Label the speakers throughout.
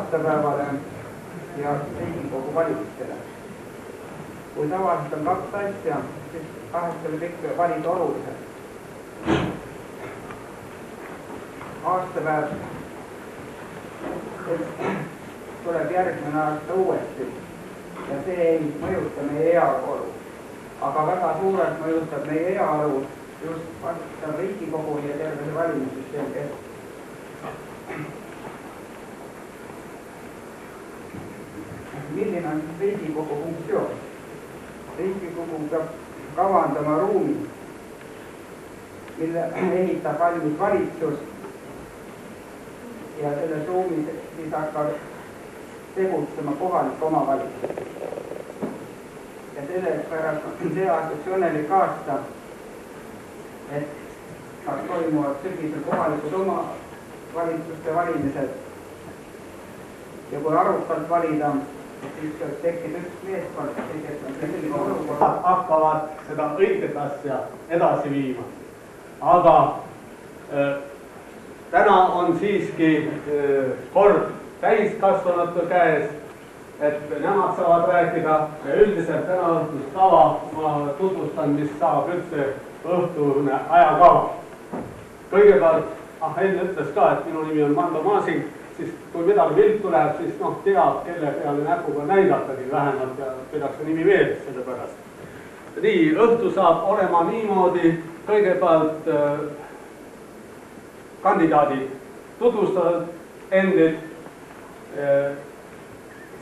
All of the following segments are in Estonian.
Speaker 1: aastapäevale ja Riigikogu valimistele. Kui tavaliselt on 2 asja, siis kahest oli kõik valid olulised. Aastapäev tuleb järgmine aasta uuesti ja see ei mõjuta meie heaolu, aga väga suurelt mõjutab meie heaolu just vastav Riigikogu ja terve see valimissüsteem kestab. Milline on Riigikogu funktsioon? Riigikogu peab kavandama ruumi, mille ehitab valmis valitsus ja selles ruumis siis hakkab tegutsema kohalik omavalitsus. Ja sellepärast on see aastaks õnnelik aasta, et toimuvad sügisel kohalikud omavalitsuste valimised ja kui arukalt valida, siis tekib üks meeskond, kes on selline olukord.
Speaker 2: Hakkavad seda õiget asja edasi viima. Aga täna on siiski kord täiskasvanute käes, et nemad saavad rääkida ja üldiselt täna õhtust kava ma tutvustan, mis saab üldse õhtune ajakava. Kõigepealt, Henn ütles ka, et minu nimi on Mando Maasing, siis kui midagi viltu läheb, siis teab, kelle peale näpuga näidatagi vähemalt ja pidaks nimi meeles selle pärast. Nii, õhtu saab olema niimoodi, kõigepealt kandidaadid tutvustavad endid,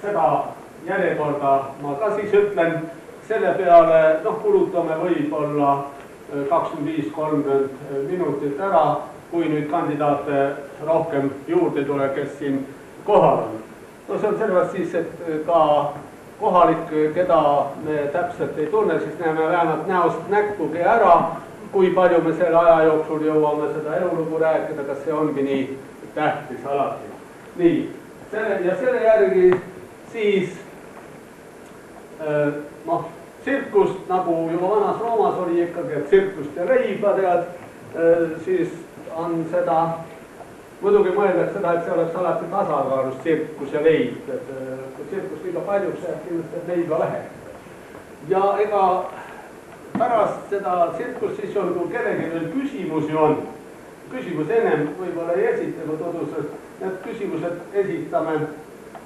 Speaker 2: seda järjekorda ma ka siis ütlen, selle peale kulutame võib-olla 25-30 minutit ära, kui nüüd kandidaate rohkem juurde tule, kes siin kohal on. See on sellepärast siis, et ka kohalik, keda me täpselt ei tunne, siis näeme vähemalt näost näkkugi ära, kui palju me selle aja jooksul jõuame seda elulugu rääkida, kas see ongi nii tähtis alati. Nii, selle järgi siis tsirkust, nagu juba vanas Roomas oli ikkagi, et tsirkust ja leiba tead, siis on seda, muidugi mõeldaks seda, et see oleks alati tasakaalus tsirkus ja leib, et kui tsirkus liiga paljuks jääb, kindlasti leiba vähem. Ja ega pärast seda tsirkust siis on, kui kellegi veel küsimusi on, küsimus ennem võib-olla ei esita, kui tutvustas, need küsimused esitame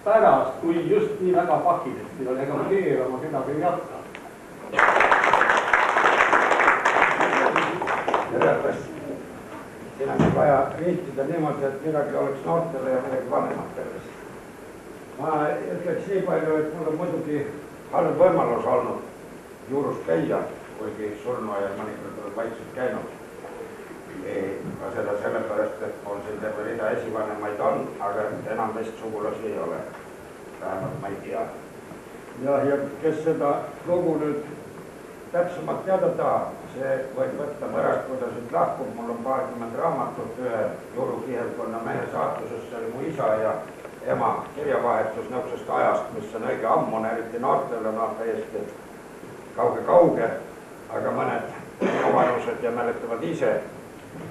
Speaker 2: pärast, kui just nii väga pakilesti on, ega keerama kedagi ei jaksa.
Speaker 3: Siin on vaja riitida niimoodi, et midagi oleks noortele ja midagi vanematele. Ma ütleks nii palju, et mul on muidugi halb võimalus olnud juurus käia, kuigi surnuaial mõnikord olen vaikselt käinud. Ka seda sellepärast, et mul siin terve rida esivanemaid on, aga enam vist sugulasi ei ole. Vähemalt ma ei tea. Ja kes seda lugu nüüd täpsemalt teada tahab, see võib võtta mõrast, kui ta siit lahkub. Mul on 20 raamatut ühe juurukihelkonna mehe saatuses, see oli mu isa ja ema kirjavahetus nõuksest ajast, mis on õige ammune, eriti noortele, täiesti kauge, aga mõned vanused ja mäletavad ise.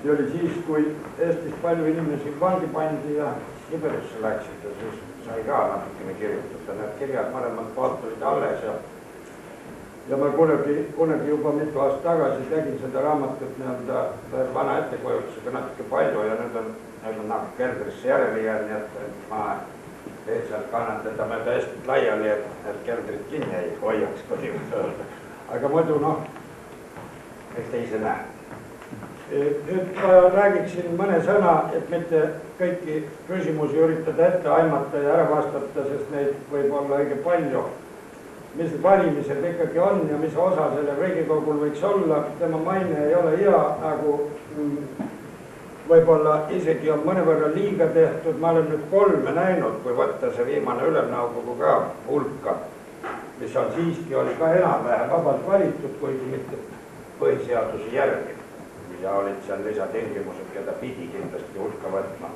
Speaker 3: See oli siis, kui Eestis palju inimesi vangi pandi ja Siberisse läksid ja siis sai ka natukene kirjutada. Need kirjad mõlemad poolt olid alles ja ma kunagi juba mitu aasta tagasi tegin seda raamatut veel vana ettekujutusega natuke palju ja nüüd on nagu keldrisse järele jäänud, et ma lihtsalt kannan teda mööda Eestit laiali, et keldrit kinni ei hoiaks, kui öelda. Aga muidu eks te ise näe. Nüüd räägiksin mõne sõna, et mitte kõiki küsimusi üritada ette aimata ja ära vastata, sest neid võib olla õige palju. Mis valimised ikkagi on ja mis osa selle Riigikogul võiks olla, tema maine ei ole hea, nagu võib-olla isegi on mõnevõrra liiga tehtud. Ma olen nüüd 3 näinud, kui võtta see viimane ülemnõukogu ka hulka, mis on siiski oli ka enam-vähem vabalt valitud, kuigi mitte põhiseaduse järgi. Ja olid seal lisatingimused, keda pidi kindlasti hulka võtma.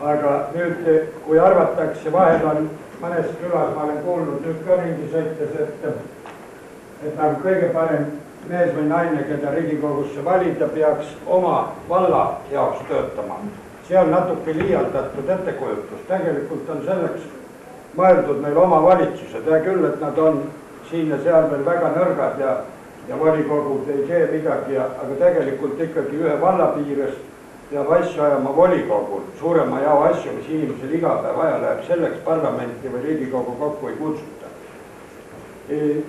Speaker 3: Aga nüüd, kui arvatakse, vahel on mõnes külas, ma olen kuulnud nüüd ka ringi sõites, et nagu kõige parem mees või naine, keda Riigikogusse valida, peaks oma valla jaoks töötama. see on natuke liialdatud ettekujutus, tegelikult on selleks mõeldud meil omavalitsused, hea küll, et nad on siin ja seal veel väga nõrgad ja volikogud ei tee midagi, aga tegelikult ikkagi ühe valla piires peab asju ajama volikogul, suurema jao asju, mis inimesel iga päev aja läheb, selleks parlamenti või Riigikogu kokku ei kutsuta.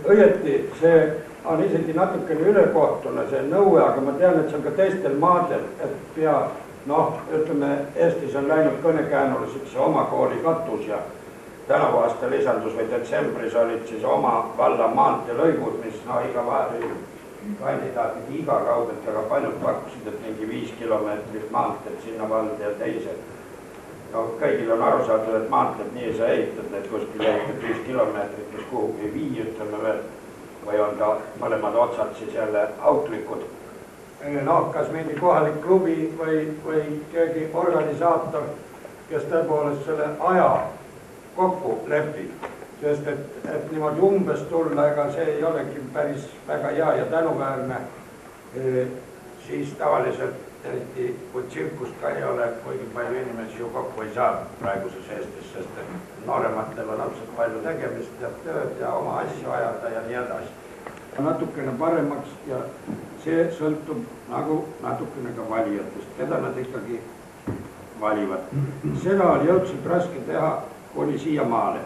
Speaker 3: Õieti, see on isegi natukene ülekohtune see nõue, aga ma tean, et see on ka teistel maadel, et pea, ütleme, Eestis on läinud kõnekäänuliseks see oma kooli katus ja tänavu aasta lisandus või detsembris olid siis oma valla maanteelõigud, mis iga kandidaatid iga kaugelt, aga paljud pakkusid, et mingi 5 kilomeetrit maanteed sinna valda ja teised. Kõigil on aru saadud, et maanteed nii ei saa ehitada, et kuskil ehitad 5 kilomeetrit, mis kuhugi ei vii, ütleme veel, või on ka mõlemad otsad siis jälle auklikud. Kas mingi kohalik klubi või keegi organisaator, kes tõepoolest selle aja kokku lepib, sest et niimoodi umbes tulla, ega see ei olegi päris väga hea ja tänuväärne, siis tavaliselt, eriti kui tsirkust ka ei ole, kuigi palju inimesi ju kokku ei saa praeguses Eestis, sest et noorematel on absoluutselt palju tegemist ja tööd ja oma asju ajada ja nii edasi. Natukene paremaks ja see sõltub nagu natukene ka valijatest, keda nad ikkagi valivad. Seda oli jõudselt raske teha, oli siiamaale.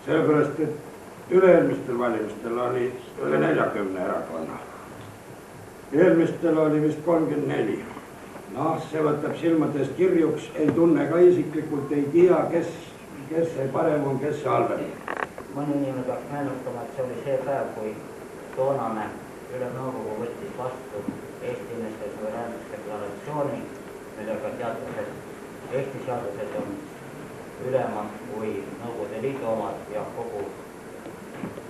Speaker 3: Sellepärast, et üle-eelmistel valimistel oli üle 40 erakonna. Eelmistel oli vist 34. See võtab silmades kirjuks, ei tunne ka isiklikult, ei tea, kes see parem on, kes see halvem.
Speaker 4: Mõni inimene peaks meenutama, et see oli see päev, kui toonane Ülemnõukogu võttis vastu Eesti inimeste suveräänsusdeklaratsiooni, millega teatas, et Eesti seadused on ülemad kui Nõukogude Liidu omad ja kogu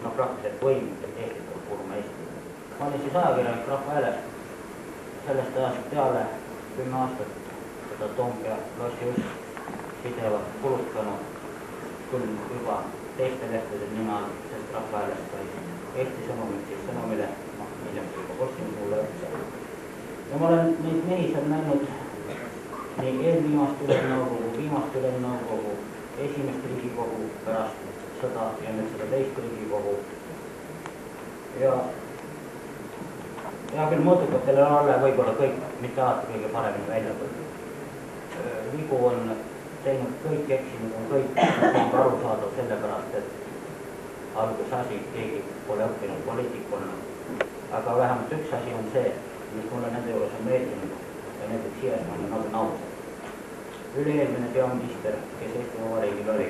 Speaker 4: praktiliselt võim Eestit peab kuuluma Eesti. Ma olin siis ajakirjanik Rahva Hääles sellest ajast peale 10 aastat seda Toompea lossi just pidevalt kulutanud, küll juba teiste lehtede nime all, sest Rahva Hääles sai Eesti sõnumid siis sõnumile, hiljem juba Postimees mulle üldse. Ja ma olen neid mehi seal näinud nii eelviimast Ülemnõukogu, viimast Ülemnõukogu, esimest Riigikogu pärast sõda ja nüüd seda teist Riigikogu. Ja küll mõõdukatele on alla võib-olla kõik, mitte alati kõige paremini välja tulnud. Vigu on teinud kõik, eksinud on kõik, on aru saada sellepärast, et algusasi keegi pole õppinud poliitikuna. Aga vähemalt üks asi on see, mis mulle nende juures on meeldinud. Ja näiteks Siiasmaa on nagu nausad. Üle-eelmine peaminister, kes Eesti Vabariigil oli,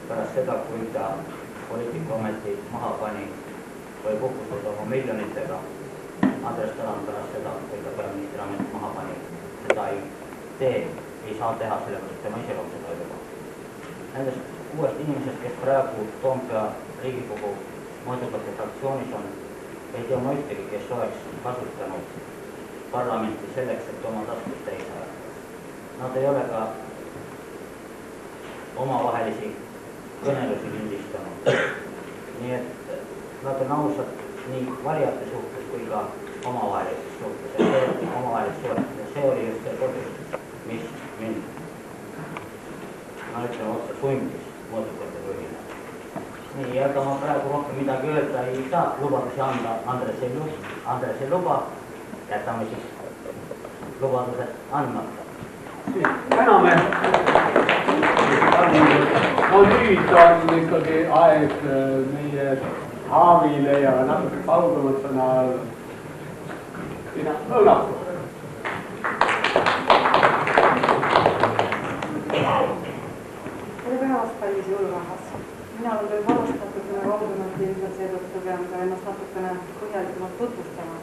Speaker 4: pärast seda, kui ta poliitikuameti maha pani või puhkustada oma miljonitega, Andres Tarand pärast seda, kui ta peaministri ameti maha pani, seda ei saa teha, sellepärast tema iseloom seda ei luba. Nendest uuest inimesest, kes praegu Toompea Riigikogu mõõdukate fraktsioonis on, ei tea ma ühtegi, kes oleks kasutanud parlamenti selleks, et oma taskust täis ajada. Nad ei ole ka omavahelisi kõnelusi lindistanud. Nii et nad on ausad nii valijate suhtes kui ka omavahelises suhtes. See oli just see põhjus, mis mind, ma ütlen otsa, sundis mõõdukate põhine. Nii, aga ma praegu rohkem midagi öelda ei saa, lubadusi anda Andres ei luba, jätame siis lubadused andmata.
Speaker 2: Täname. No nüüd on ikkagi aeg meie Haavile ja natuke kaugemat sõna õunaku.
Speaker 5: Tere päevast, kallis jõulurahvas. Mina olen teil varustatud ja kaugemalt ilmselt seetõttu pean ka ennast natukene põhjalikumalt tutvustama.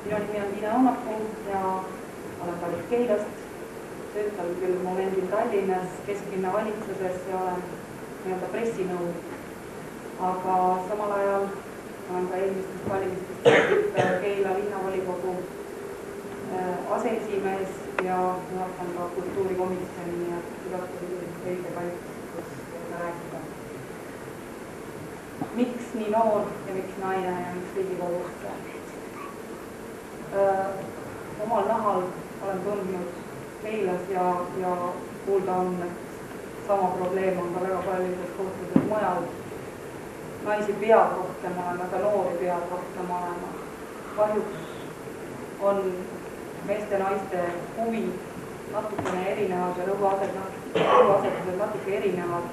Speaker 5: Minu nimi on Tiina Õunapuu ja olen pärit Keilast. Töötan küll momendil Tallinnas kesklinna valitsuses ja olen nii-öelda pressinõunik. Aga samal ajal olen ka eelmistest valimistest Keila linnavolikogu aseesimees ja juhatan ka kultuurikomisjoni, nii et külalt oli õige paik, kus rääkida. Miks nii noor ja miks naine ja miks Riigikogusse? Omal nahal olen tundnud meeles ja kuulda on, et sama probleem on ka väga paljudes kohtades mujal. Naisi peab rohkem olema, ka noori peab rohkem olema. Kahjuks on meeste ja naiste huvid natukene erinevad ja rõhuasetused natuke erinevad.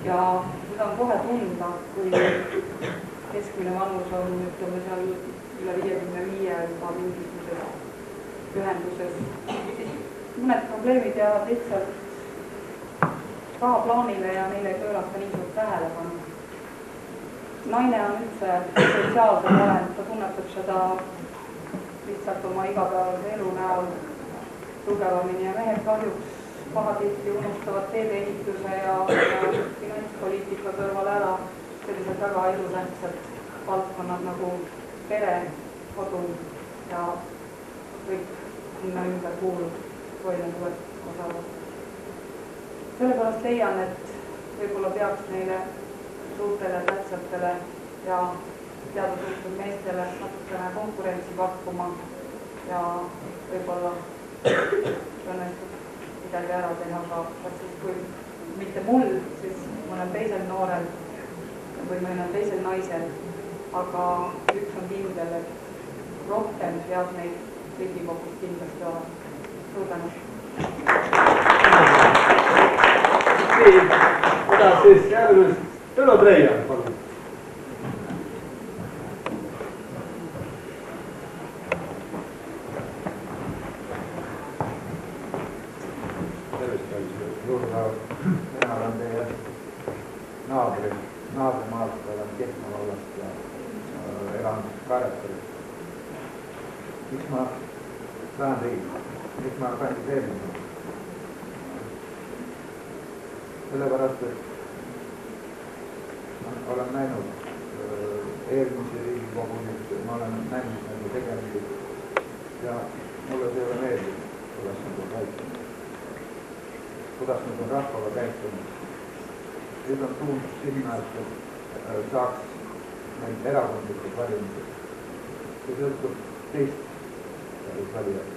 Speaker 5: Ja seda on kohe tunda, kui keskmine vanus on, ütleme seal üle 55 juba mingisuguses ühenduses. Mõned probleemid jäävad lihtsalt rahaplaanile ja neile ei pöörata nii suurt tähelepanu. Naine on üldse sotsiaalsel olend, ta tunnetab seda lihtsalt oma igapäevase elu näol tugevamini ja mehed kahjuks pahatihti unustavad teedeehituse ja finantspoliitika kõrval ära sellised väga elutähtsad valdkonnad nagu pere, kodu ja kõik sinna ümber kuulub toimetulevad osavad. Sellepärast leian, et võib-olla peaks neile suurtele tähtsatele ja teaduslikud meestele natukene konkurentsi pakkuma ja võib-olla õnnestub midagi ära teha, aga kas siis kui mitte mul, siis mõnel teisel noorel või mõnel teisel naisel, aga üks on kindel, et rohkem peab neid Riigikogus kindlasti olema. Suur tänu!
Speaker 2: Edasi järgmist Tõnu Treian, palun.
Speaker 3: Mina olen teie naabrimaalt, olen Kehtna vallast ja elan Kaareperis. Miks ma lähen Riigikogu? Miks ma kandideerin? Sellepärast, et ma olen näinud eelmise Riigikogu, ma olen näinud nagu tegemisi ja mulle see ei ole meeldiv, kuidas nad on käitunud. Kuidas nad on rahvaga käitunud. Nüüd on suund sinna, et saaks neid erakondlikud valimised. See sõltub teist valijad.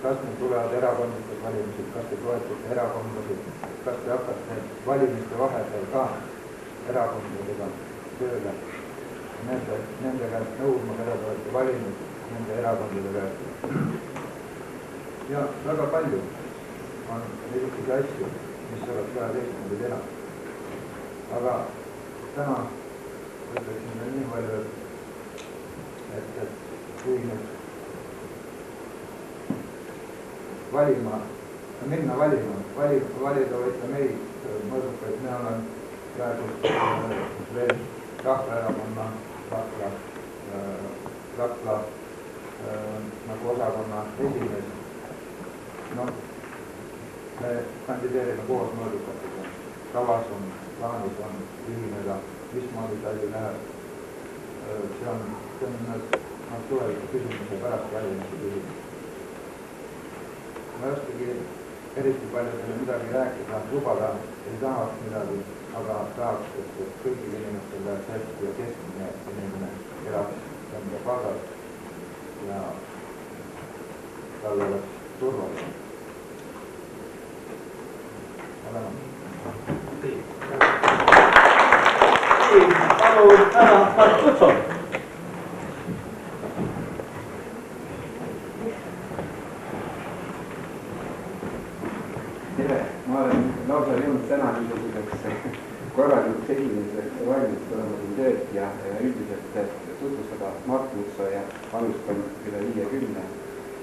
Speaker 3: Kas need tulevad erakondlikud valimised, kas te toetate erakondasid, kas te hakkate valimiste vahepeal ka erakondadega tööle, nende käest nõudma, keda te olete valinud, nende erakondade käest. Ja väga palju on niisuguseid asju, mis oleks vaja teistmoodi teha. Aga täna ütleksin veel nii palju, et kui nüüd minna valima, valida võtta meid mõõdukaid, me olen praegu veel Rahvaerakonna Rakla nagu osakonna esimees. No, me kandideerime koos mõõdukatega. Kavas on, plaanis on ühineda, mismoodi see läheb. See on tuleviku küsimuse pärast valimisi küsimus. Ma ei oskagi eriti palju teile midagi rääkida, lubada ei tahaks midagi, aga tahaks, et kõigil inimestel läheks hästi ja keskmine inimene elaks enda palgas ja tal oleks turvaline.
Speaker 2: Palun ära Tartutso.
Speaker 6: Tere, ma olen lausa jõudnud täna niisuguseks korralikuks esimeseks valmistama tööd ja üldiselt tutvustada Mart Mutso ja alustan üle 50.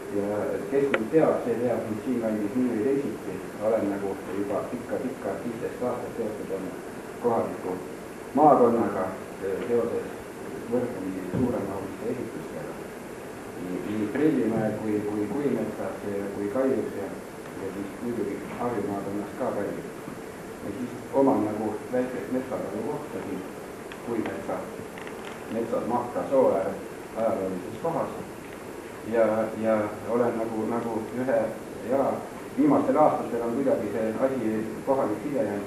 Speaker 6: Ja kes mind teab, see teab mind siin kandis nii või teisiti. Olen nagu juba pikka 15 aastat seotud on kohaliku maakonnaga seoses võrdlemisi suuremahuliste ehitustega. Nii Prillimäel kui Kuimetsas kui Kaljus ja siis muidugi Harju maakonnas ka palju. Ja siis oman nagu väikest metsatalu kohta siin Kuimetsa Mahka soo ajaloolises kohas. Ja olen nagu ühe jala, viimastel aastatel on kuidagi see asi kohalik side jäänud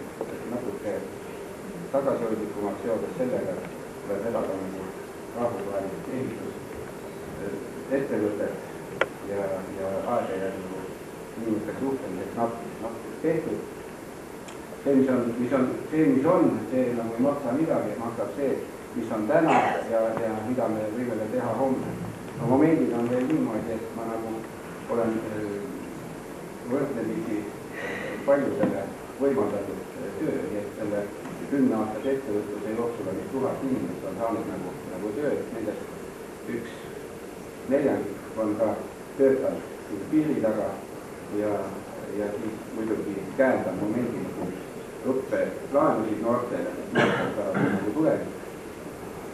Speaker 6: natuke tagasihoidlikumaks seoses sellega, et olen vedanud rahvusvahelist ehitusettevõtet ja aeg-ajalt inimestega suhtlemiseks nappus tehtud. See, mis on, see nagu ei maksa midagi, maksab see, mis on täna ja mida me võime veel teha homme. No momendid on veel niimoodi, et ma nagu olen võrdlemisi palju selle võimaldatud töö, nii et selle 10 aastas ettevõtluse jooksul oli 1000 inimest on saanud nagu töö, nendest 1/4 on ka töötanud siin piiri taga ja siis muidugi käendan momendil, kus õppeplaanusid noortele, nagu tulevik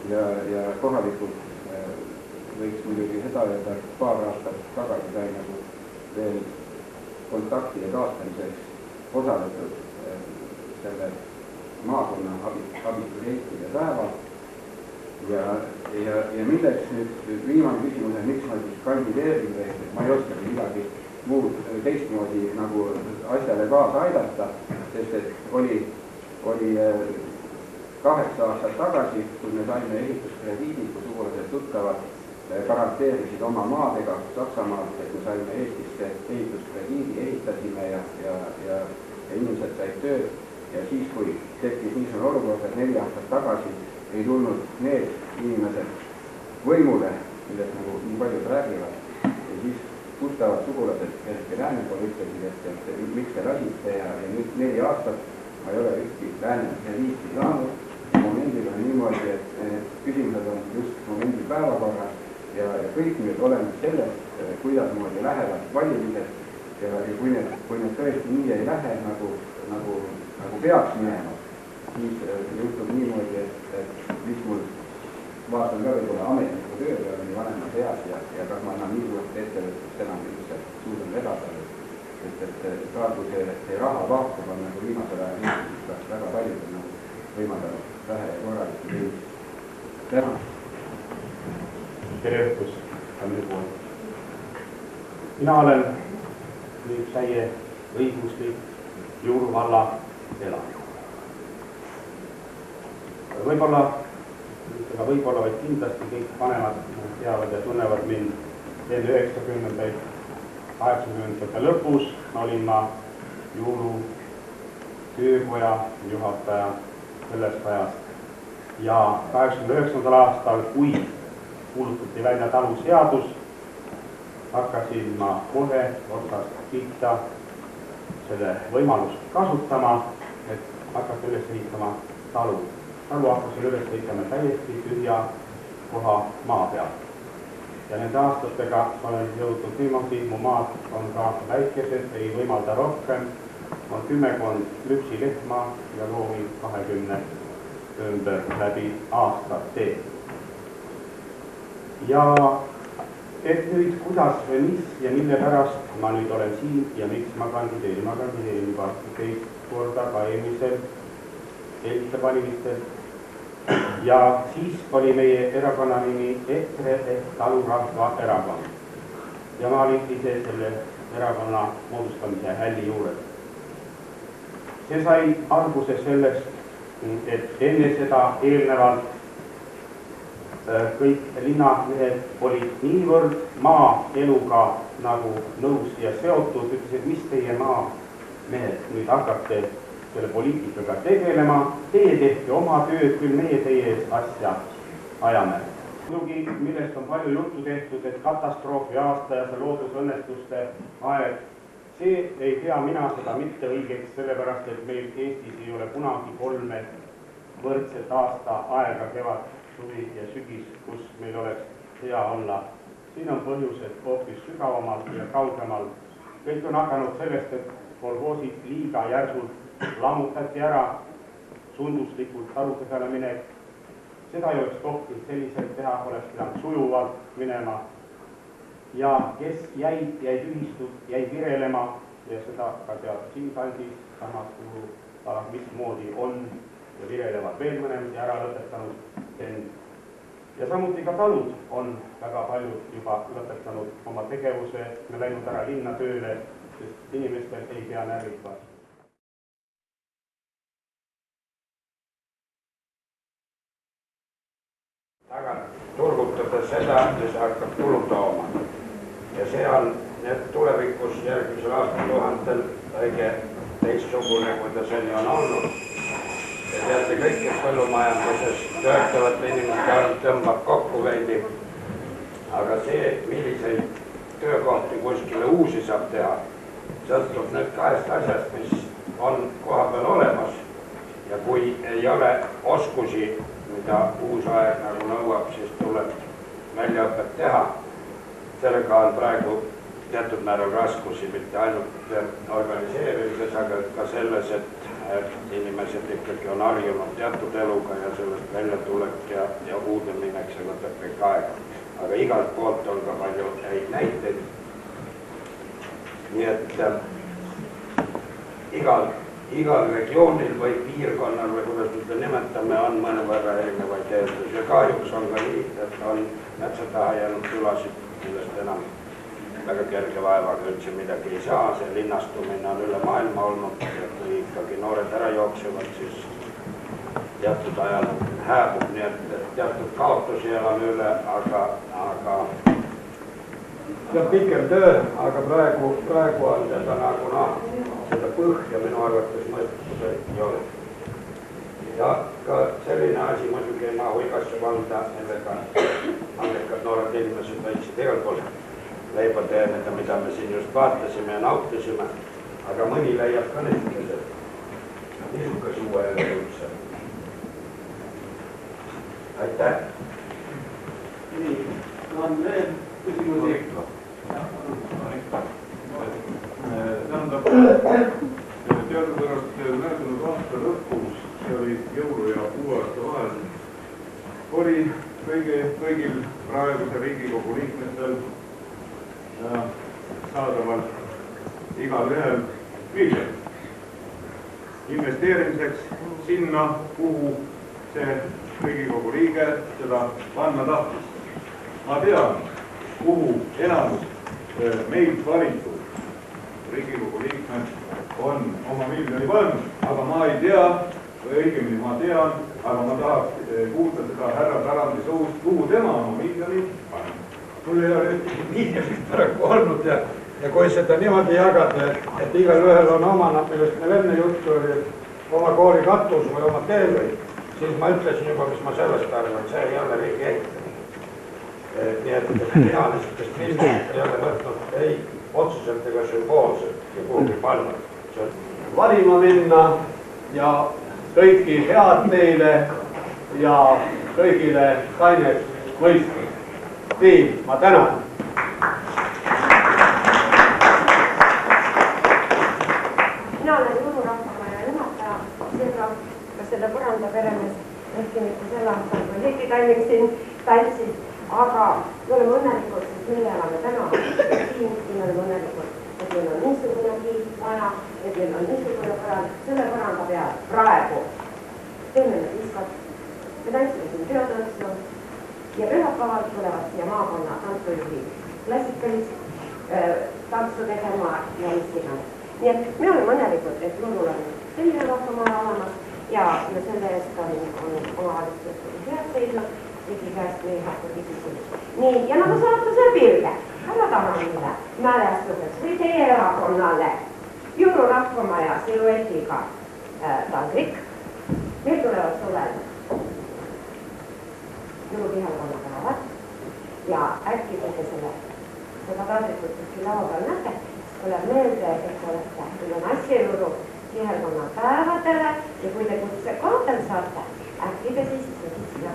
Speaker 6: ja kohalikult võiks muidugi seda öelda, et paar aastat tagasi sai nagu veel kontaktide taastamiseks osaletud selle maakonna abituurientide päeval. Ja milleks nüüd viimane küsimus on, miks ma siis kandideerin või ma ei oskagi midagi muud teistmoodi nagu asjale kaasa aidata, sest et oli 8 aastat tagasi, kui me saime ehituskrediidi, kui sugulased tuttavad garanteerisid oma maadega Saksamaalt, et me saime Eestisse ehituskrediidi, ehitasime ja inimesed said tööd ja siis, kui tekkis niisugune olukord, et 4 aastat tagasi ei tulnud need inimesed võimule, millest nagu nii paljud räägivad ja siis tuttavad sugulased kellelgi lääne pool ütlesid, et miks te lasite ja nüüd 4 aastat ma ei ole ükski lääne krediiti saanud. Momendil on niimoodi, et küsimused on just momendil päevakorras ja kõik nüüd oleme sellest, kuidasmoodi lähevad valimised ja kui need tõesti nii ei lähe, nagu peaks minema, siis juhtub niimoodi, et mis mul vaatan ka võib-olla ametniku töö peale nii vanemas eas ja kas ma enam niisugust ettevõtlust enam üldse suudan vedada, et praegu see raha vaakub on nagu viimasel ajal niisugust väga paljudel nagu võimaldanud vähe ja korralikku teinud. Tänan.
Speaker 7: Tere õhtus ka minu poolt. Mina olen nüüd täie õiguslik Juuru valla elanik. Võib-olla, vaid kindlasti kõik vanemad teavad ja tunnevad mind enne 90. 80. lõpus olin ma Juuru töökoja juhataja sellest ajast ja 89. aastal, kui kuulutati välja taluseadus, hakkasin ma kohe otsast pihta selle võimalust kasutama, et hakata üles ehitama talu. Talu hakkasin üles ehitama täiesti tühja koha maa peal. Ja nende aastatega olen jõudnud niimoodi, mu maad on ka väikesed, ei võimalda rohkem, on 10 lüpsilehma ja loomi 20 ümber läbi aastate. Ja et nüüd kuidas või mis ja mille pärast ma nüüd olen siin ja miks ma kandideerin. Ma kandideerin juba 2 korda ka eelmisel valimistel. Ja siis oli meie erakonna nimi EKRE ehk Talurahva erakond. Ja ma olin ise selle erakonna moodustamise hälli juures. See sai alguse sellest, et enne seda eelnevalt kõik linnamehed olid niivõrd maaeluga nagu nõus ja seotud, ütlesid, mis teie maamehed nüüd hakkate selle poliitikaga tegelema, teie tehke oma tööd, küll meie teie asja ajame. Muidugi, millest on palju juttu tehtud, et katastroofi aasta ja see loodusõnnetuste aeg, see ei pea mina seda mitte õigeks, sellepärast et meil Eestis ei ole kunagi 3 võrdset aasta aega, kevad, suvi ja sügis, kus meil oleks hea olla. Siin on põhjused hoopis sügavamal ja kaugemal. Kõik on hakanud sellest, et kolhoosid liiga järsult lammutati ära, sunduslikult talude peale minek. Seda ei oleks tohtinud selliselt teha, oleks pidanud sujuvalt minema. Ja kes jäid ühistud, jäi virelema ja seda ka tead siinkandis, samas kuulu, mismoodi on ja virelevad veel mõned ja ära lõpetanud. Ja samuti ka talud on väga paljud juba lõpetanud oma tegevuse, me läinud ära linna tööle, sest inimestel ei pea närvid vastu.
Speaker 3: Tagant turgutades seda, mis hakkab tulu tooma. ja see on tulevikus järgmisel aastatuhandel õige teistsugune, kui ta seni on olnud. Ja teate kõik, et põllumajanduses töötavate inimeste arv tõmbab kokku veidi, aga see, milliseid töökohti kuskile uusi saab teha, sõltub nüüd kahest asjast, mis on koha peal olemas ja kui ei ole oskusi, mida uus aeg nagu nõuab, siis tuleb väljaõpet teha. Sellega on praegu teatud määral raskusi, mitte ainult organiseerimises, aga ka selles, et inimesed ikkagi on harjunud teatud eluga ja sellest väljatulek ja uude minek, see võtab kõik aega. Aga igalt poolt on ka palju häid näiteid. Nii et igal regioonil või piirkonnal või kuidas me nimetame, on mõnevõrra erinevaid eeldusi. Ja kahjuks on ka nii, et on metsa taha jäänud külasid, millest enam väga kerge vaevaga üldse midagi ei saa. See linnastumine on üle maailma olnud ja kui ikkagi noored ära jooksevad, siis teatud ajal hääbub, nii et teatud kaotusi elame üle, aga see on pikem töö, aga praegu on seda nagu seda põhja minu arvates mõistus ei ole. Ja ka selline asi muidugi ei mahu igasse valda, millega andekad noored inimesed võiksid igal pool leiba teenida, mida me siin just vaatasime ja nautisime, aga mõni leiab ka niisuguse uue üldse. Aitäh!
Speaker 2: Nii, on veel küsimusi?
Speaker 8: Tähendab, teadupärast möödunud aasta lõpus, see oli jõulu ja uue aasta vahel, oli kõigil praeguse Riigikogu liikmetel saadaval igal ühel miljon investeerimiseks sinna, kuhu see Riigikogu liige seda panna tahtis. Ma tean, kuhu enamus meilt valitud Riigikogu liikmed on oma miljoni pannud, aga ma ei tea, või õigemini ma tean, aga ma tahaks kuulda seda härra Tarandi suust, kuhu tema oma miljoni pannud.
Speaker 3: Mul ei ole ühtegi miljonit praegu olnud ja kui seda niimoodi jagada, et igal ühel on oma, millest meil enne juttu oli, oma kooli katus või oma teelõi, siis ma ütlesin juba, mis ma sellest arvan, see ei ole riigi ehitamine. Nii et mina niisugust miljonit ei ole võtnud ei otseselt ega sümboolselt ja kuhugi pannud.
Speaker 2: Valima minna ja kõiki head teile ja kõigile kainet mõistust. Nii, ma tänan.
Speaker 9: Mina olen Jõulu rahvamaja juhataja, seega ka selle põranda peremees, ehkki mitte selle aastal, kui Heiki Talling siin tantsis, aga me oleme õnnelikud, sest meie elame täna siin oleme õnnelikud, et meil on niisugunegi maja, et meil on niisugune põrand, selle põranda peal praegu teeme me diskot, me tantsime siin teotantsu ja pühapäeval tulevad siia maakonna tantsujuhid klassikalist tantsu tegema ja mis iganes. Nii et me oleme õnnelikud, et Jõulul on selline rahvamaja olemas ja selle eest on omavalitsus head seisnud, kõigi käest meie hakka küsitud. Nii, ja nagu saatuse pilde, härra Tarandile mälestuseks või teie erakonnale Jõulu rahvamaja siluetiga taldrik. Meil tulevad suvel jõulupihalkonna päevad ja äkki te seda taldrikut kuskil laua peal näete, siis tuleb meelde, et olete üle Nassijõulu pihalkonna päevadele ja kui te kutse kaotel saate, äkki te siis siia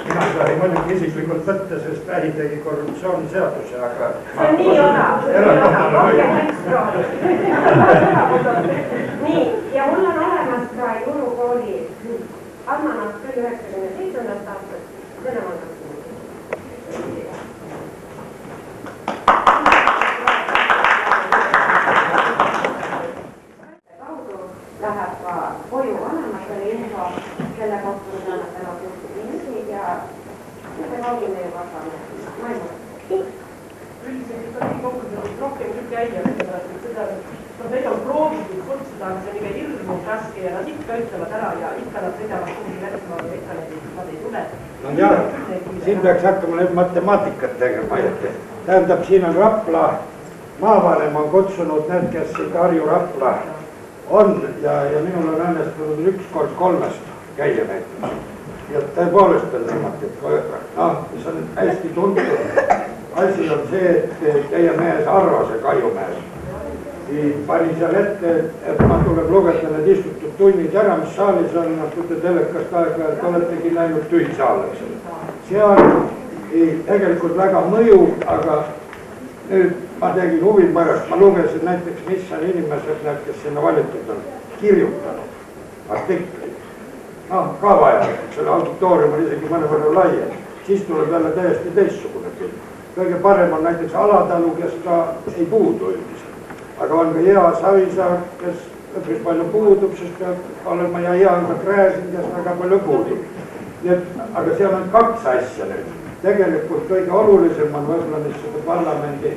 Speaker 3: Mina sai muidugi isiklikult võtta, sest äri tegi korruptsiooniseaduse, aga
Speaker 9: see on nii odav, nii, ja mul on olemas ka Jõulukooli almanat küll 97. aastast, selle ma kaudu läheb ka koju vanematele info selle kohta, mida nad täna küsisid ja nende kaudu meie kasvame maailma.
Speaker 5: Üldiselt ikka nii kokku, et rohkem küll käia, seda
Speaker 9: Neid on proovitud kutsuda, aga see on ikka hirmus raske ja nad ikka ütlevad ära ja ikka nad sõidavad kuhugi välismaale ja ikka nad ei tule.
Speaker 3: No jah, siin peaks hakkama nüüd matemaatikat tegema. Tähendab, siin on Rapla, maavanem on kutsunud need, kes siin Harju Rapla on ja minul on õnnestunud 1 kord 3 käia näiteks. Ja tõepoolest on niimoodi, et mis on hästi tuntud. Asi on see, et teie mees Arvase Kaiumees pani seal ette, et ma tuleb lugeda need istutud tunnid ära, mis saalis on, kui te telekast aeg-ajalt oletegi näinud tühi saal, eks ole. See on tegelikult väga mõjuv, aga nüüd ma tegin huvi pärast, ma lugesin näiteks, mis on inimesed, need, kes sinna valitud on, kirjutanud artikleid. Ka vaja, selle auditoorium on isegi mõnevõrra laiem, siis tuleb jälle täiesti teistsugune pilt. Kõige parem on näiteks Alatalu, kes ka ei puudu üldiselt. Aga on ka Jea Savisaar, kes üpris palju puudub, sest peab olema ja Jaan ka Gräzin, kes väga palju puudub. Aga seal on 2 asja nüüd. Tegelikult kõige olulisem on võib-olla, mis seda parlamendi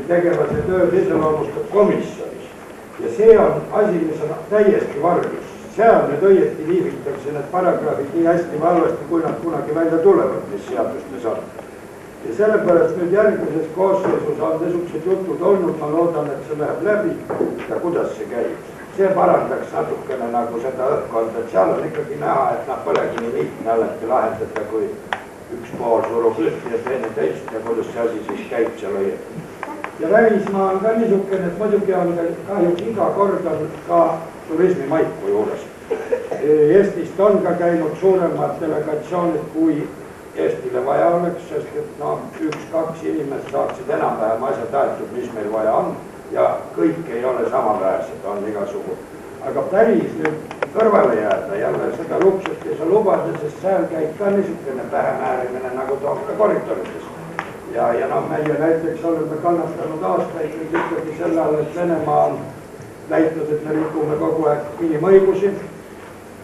Speaker 3: tegevase tööd iseloomustab komisjonis. Ja see on asi, mis on täiesti vargus. Seal nüüd õieti viivitakse need paragrahvid nii hästi valvasti, kui nad kunagi välja tulevad, mis seadustes on. Ja sellepärast nüüd järgmises koosseisus on niisugused jutud olnud, ma loodan, et see läheb läbi ja kuidas see käib. See parandaks natukene nagu seda õhkkonda, et seal on ikkagi näha, et polegi nii lihtne alati lahendada, kui üks pool surub üht ja teine teist ja kuidas see asi siis käib seal õieti. Ja välismaa on ka niisugune, et muidugi on kahjuks iga kord on ka turismimaiku juures. Eestist on ka käinud suuremad delegatsioonid, kui Eestile vaja oleks, sest et 1-2 inimest saaksid enam-vähem asjad aetud, mis meil vaja on ja kõik ei ole samaväärsed, on igasugu. Aga päris nüüd kõrvale jääda jälle seda luksust ei saa lubada, sest seal käib ka niisugune pähemäärimine nagu toomka koridorides. Ja meie näiteks oleme kannatanud aastaid ikkagi selle all, et Venemaa on väitnud, et me rikume kogu aeg inimõigusi.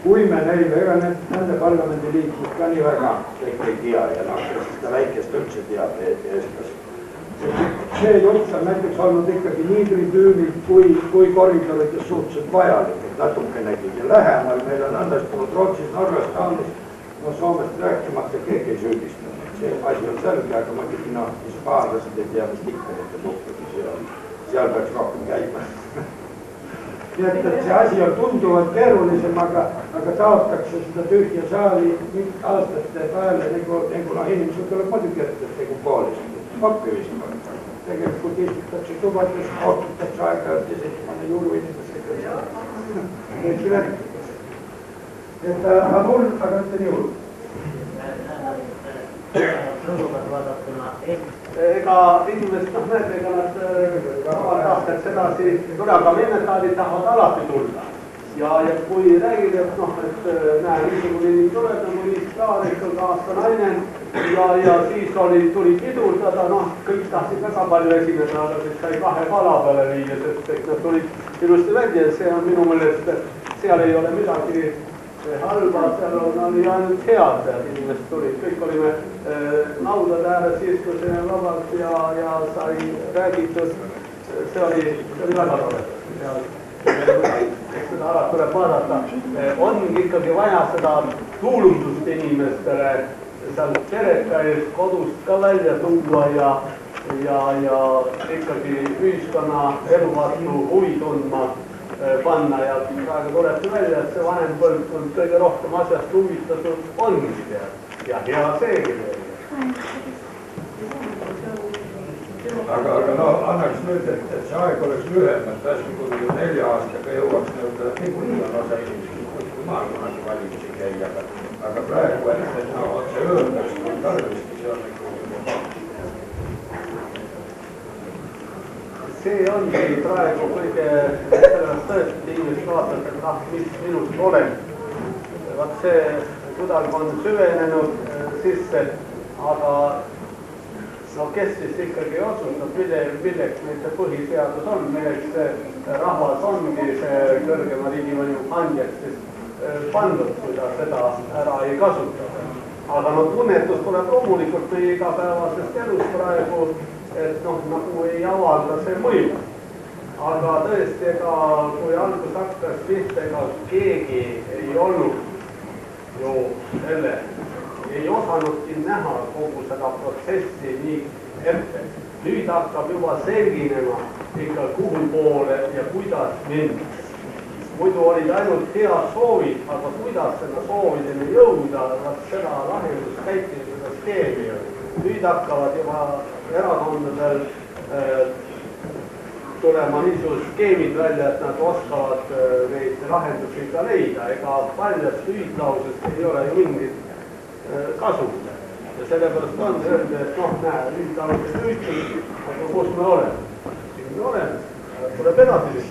Speaker 3: Kui me neile, ega nende parlamendi liikmed ka nii väga kõik ei tea ja seda väikest üldse teab eestlased. See jutt on näiteks olnud ikkagi nii tribüünid kui koridorides suhteliselt vajalik, et natukenegi ja lähemal meil on õnnestunud Rootsis, Norras, Taanis, Soomest rääkimata keegi ei süüdistanud. See asi on selge, aga muidugi hispaanlased ei tea, mis ikka nende suhtumise on. Seal peaks rohkem käima. Nii et see asi on tunduvalt keerulisem, aga taotakse seda tühja saali aastate peale, nagu inimesed tuleb muidugi ette, et nagu poolest. Pappivist on. Tegelikult istutakse tubades, kohtutakse aeg-ajalt ja mõne juru inimesega. Kõiki rääkitakse. Aga mul, aga mitte nii hull.
Speaker 2: Ega inimest, näed, ega nad tahavad sedasi turaga mennetaalid tahavad alati tulla. Ja kui räägid, et näe, niisugune nii tuleb, nagu nii klaarikud aasta naine ja siis tuli pidurdada, kõik tahtsid väga palju esineda, aga siis sai 2 pala peale viia, sest nad tulid ilusti välja ja see on minu meelest, seal ei ole midagi halba, seal oli ainult head, inimesed tulid, kõik olime laudade ääres, istusime vabalt ja sai räägitud, see oli väga tore. Eks seda alati tuleb vaadata, on ikkagi vaja seda tuulundust inimestele seal pereka eest kodust ka välja tuua ja ikkagi ühiskonna elu vastu huvi tundma panna ja praegu tulebki välja, et see vanem põlvkond kõige rohkem asjast huvitatud ongi ja hea seegi veel.
Speaker 3: Aga annaks nüüd, et see aeg oleks lühem, et hästi kui 4 aastaga jõuaks nõuda, niikuinii on osa inimesed, kui maal kunagi valimisi käia, aga praegu, et see öeldaks, kui on tarviski, see on nagu
Speaker 2: see ongi praegu kõige sellest tõesti inimesed vaatavad, et mis minust olen. Vaat see kuidagi on süvenenud sisse, aga kes siis ikkagi otsustab, milleks meil see põhiseadus on, milleks see rahvas ongi see kõrgema riigivõimu kandjaks siis pandud, kui ta seda ära ei kasuta. Aga tunnetus tuleb loomulikult meie igapäevasest elust praegu, et nagu ei avalda see mõju. aga tõesti, ega kui algus hakkas pihta, ega keegi ei olnud ju selle, ei osanudki näha kogu seda protsessi nii ette. Nüüd hakkab juba selginema ikka kuhu poole ja kuidas minna. Muidu olid ainult head soovid, aga kuidas seda soovideni jõuda, seda lahenduskäiku, seda skeemi oli. Nüüd hakkavad juba erakondadel tulema niisugused skeemid välja, et nad oskavad neid lahendusi ka leida. Ega paljast hüüdlausest ei ole ju mingit kasu. Ja sellepärast on öelda, et noh, näe, hüüdlaused hüüdlaused, aga kus me oleme? Siin me oleme, tuleb edasi.